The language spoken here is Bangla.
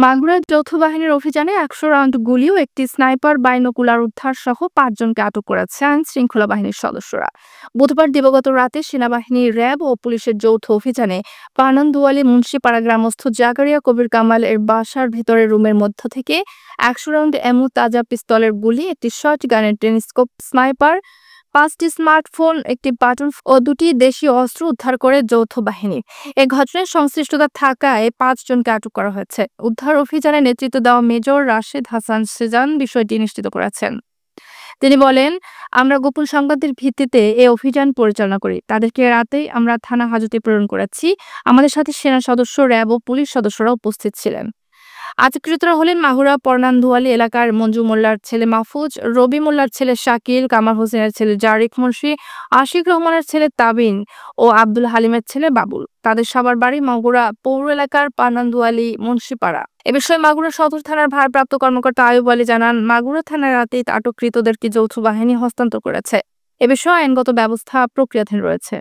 মাগুরার যৌথ বাহিনীর অভিযানে ১০০ রাউন্ড গুলি ও একটি স্নাইপার বাইনোকুলার উদ্ধার সহ ৫ জনকে আটক করেছে আইন শৃঙ্খলা বাহিনীর সদস্যরা। বুধবার দিবাগত রাতে সেনাবাহিনী, র্যাব ও পুলিশের যৌথ অভিযানে পানান্দুয়ালী মুন্সিপাড়া গ্রামস্থ জাকারিয়া কবির কামাল এর বাসার ভেতরের রুমের মধ্য থেকে ১০০ রাউন্ড এমো তাজা পিস্তলের গুলি, একটি শটগানের টেলিস্কোপ স্নাইপার, ৫টি স্মার্টফোন, একটি বাটন ও ২টি দেশীয় অস্ত্র উদ্ধার করে যৌথ বাহিনী। এ ঘটনায় সংশ্লিষ্টতা থাকায় ৫ জনকে আটক করা হয়েছে। উদ্ধার অভিযানে নেতৃত্ব দেওয়া মেজর রাশেদ হাসান সেজান বিষয়টি নিশ্চিত করেছেন। তিনি বলেন, আমরা গোপন সংবাদের ভিত্তিতে এ অভিযান পরিচালনা করি। তাদেরকে রাতেই আমরা থানা হাজতে প্রেরণ করেছি। আমাদের সাথে সেনা সদস্য, র্যাব ও পুলিশ সদস্যরা উপস্থিত ছিলেন। আটককৃতরা হলেন মাগুরা পরনান্দুয়ালী এলাকার মঞ্জু মোল্লার ছেলে মাহফুজ, রবি মোল্লার ছেলে শাকিল, কামাল হোসেনের ছেলে জারিক মুন্সি, আশিক রহমানের ছেলে তাবিন ও আব্দুল হালিমের ছেলে বাবুল। তাদের সবার বাড়ি মাগুরা পৌর এলাকার পানান্দুয়ালী মুন্সিপাড়া। এ বিষয়ে মাগুরা সদর থানার ভারপ্রাপ্ত কর্মকর্তা আয়ুব আলী জানান, মাগুরা থানার রাতেই আটককৃতদেরকে যৌথ বাহিনী হস্তান্তর করেছে। এ বিষয়ে আইনগত ব্যবস্থা প্রক্রিয়াধীন রয়েছে।